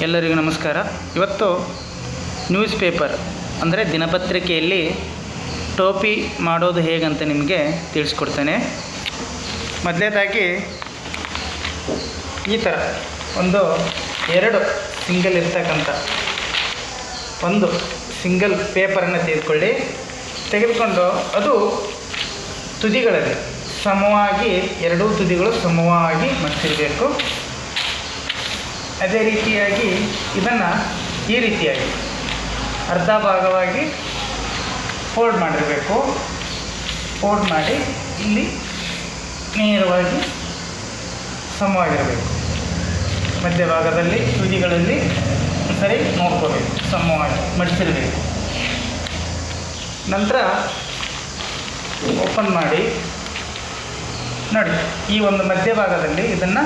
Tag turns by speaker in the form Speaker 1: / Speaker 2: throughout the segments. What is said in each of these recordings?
Speaker 1: ಎಲ್ಲರಿಗೂ ನಮಸ್ಕಾರ. ಇವತ್ತು ನ್ಯೂಸ್ ಪೇಪರ್ ಅಂದರೆ ದಿನಪತ್ರಿಕೆಯಲ್ಲಿ ಟೋಪಿ ಮಾಡೋದು ಹೇಗಂತ ನಿಮಗೆ ತಿಳಿಸ್ಕೊಡ್ತೇನೆ. ಮೊದಲನೇದಾಗಿ ಈ ಥರ ಎರಡು ಸಿಂಗಲ್ ಇರ್ತಕ್ಕಂಥ ಒಂದು ಸಿಂಗಲ್ ಪೇಪರನ್ನು ತೆಗೆದುಕೊಂಡು ಅದು ತುದಿಗಳಲ್ಲಿ ಸಮವಾಗಿ ಎರಡೂ ತುದಿಗಳು ಸಮವಾಗಿ ಮಡಚಿರಬೇಕು. ಅದೇ ರೀತಿಯಾಗಿ ಇದನ್ನು ಈ ರೀತಿಯಾಗಿ ಅರ್ಧ ಭಾಗವಾಗಿ ಫೋಲ್ಡ್ ಮಾಡಿರಬೇಕು. ಫೋಲ್ಡ್ ಮಾಡಿ ಇಲ್ಲಿ ನೇರವಾಗಿ ಸಮವಾಗಿರಬೇಕು. ಮಧ್ಯಭಾಗದಲ್ಲಿ ತುದಿಗಳಲ್ಲಿ ಸರಿ ನೋಡ್ಕೋಬೇಕು, ಸಮವಾಗಿ ಮಡಚಿರಬೇಕು. ನಂತರ ಓಪನ್ ಮಾಡಿ ನೋಡಿ, ಈ ಒಂದು ಮಧ್ಯಭಾಗದಲ್ಲಿ ಇದನ್ನು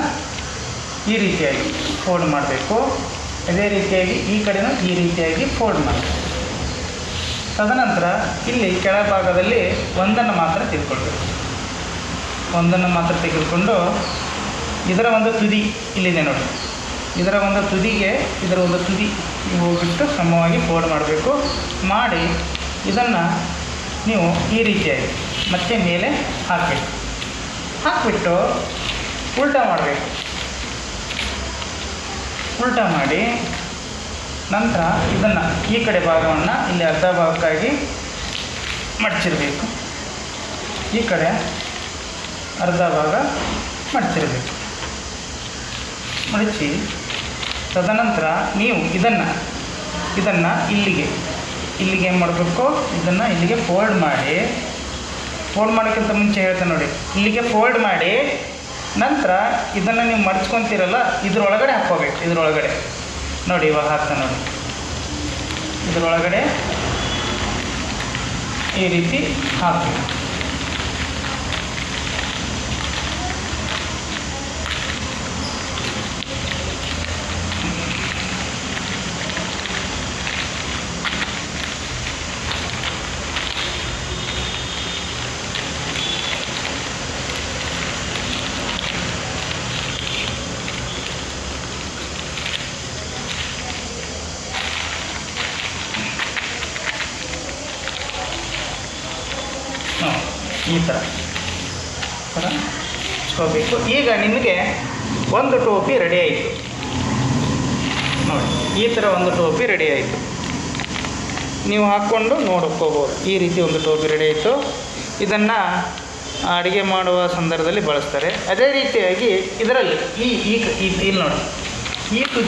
Speaker 1: ಈ ರೀತಿಯಾಗಿ ಫೋಲ್ಡ್ ಮಾಡಬೇಕು. ಅದೇ ರೀತಿಯಾಗಿ ಈ ಕಡೆನೂ ಈ ರೀತಿಯಾಗಿ ಫೋಲ್ಡ್ ಮಾಡಬೇಕು. ತದನಂತರ ಇಲ್ಲಿ ಕೆಳಭಾಗದಲ್ಲಿ ಒಂದನ್ನು ಮಾತ್ರ ತೆಗೆದುಕೊಂಡು ಇದರ ಒಂದು ತುದಿ ಇಲ್ಲಿದೆ ನೋಡಿ, ಇದರ ಒಂದು ತುದಿಗೆ ಇದರ ಒಂದು ತುದಿ ಹೋಗಿಬಿಟ್ಟು ಸಮವಾಗಿ ಫೋಲ್ಡ್ ಮಾಡಬೇಕು. ಮಾಡಿ ಇದನ್ನು ನೀವು ಈ ರೀತಿಯಾಗಿ ಮತ್ತೆ ಮೇಲೆ ಹಾಕಿಬಿಟ್ಟು ಉಲ್ಟಾ ಮಾಡಬೇಕು. ಉಲ್ಟಾ ಮಾಡಿ ನಂತರ ಇದನ್ನು ಈ ಕಡೆ ಭಾಗವನ್ನು ಇಲ್ಲಿ ಅರ್ಧ ಭಾಗಕ್ಕಾಗಿ ಮಡಚಿರಬೇಕು. ಈ ಕಡೆ ಅರ್ಧ ಭಾಗ ಮಡಚಿರಬೇಕು. ಮಡಚಿ ತದನಂತರ ನೀವು ಇದನ್ನು ಇಲ್ಲಿಗೆ ಏನು ಮಾಡಬೇಕು, ಇದನ್ನು ಇಲ್ಲಿಗೆ ಫೋಲ್ಡ್ ಮಾಡೋಕ್ಕಿಂತ ಮುಂಚೆ ಹೇಳ್ತೇನೆ ನೋಡಿ, ಇಲ್ಲಿಗೆ ಫೋಲ್ಡ್ ಮಾಡಿ ನಂತರ ಇದನ್ನು ನೀವು ಮಡ್ಚ್ಕೊತೀರಲ್ಲ ಇದರೊಳಗಡೆ ಹಾಕ್ಕೋಬೇಕು. ಇದರೊಳಗಡೆ ನೋಡಿ, ಇವಾಗ ಹಾಕ್ತಾನೆ ನೋಡಿ, ಇದರೊಳಗಡೆ ಈ ರೀತಿ ಹಾಕಬೇಕು. ಈ ಥರ ಹಚ್ಕೋಬೇಕು. ಈಗ ನಿಮಗೆ ಒಂದು ಟೋಪಿ ರೆಡಿ ಆಯಿತು ನೋಡಿ, ಈ ಥರ ಒಂದು ಟೋಪಿ ರೆಡಿ ಆಯಿತು. ನೀವು ಹಾಕ್ಕೊಂಡು ನೋಡ್ಕೋಬೋದು. ಈ ರೀತಿ ಒಂದು ಟೋಪಿ ರೆಡಿ ಆಯಿತು. ಇದನ್ನು ಅಡುಗೆ ಮಾಡುವ ಸಂದರ್ಭದಲ್ಲಿ ಬಳಸ್ತಾರೆ. ಅದೇ ರೀತಿಯಾಗಿ ಇದರಲ್ಲಿ ಇಲ್ಲಿ ನೋಡಿ, ಈ ತುದಿ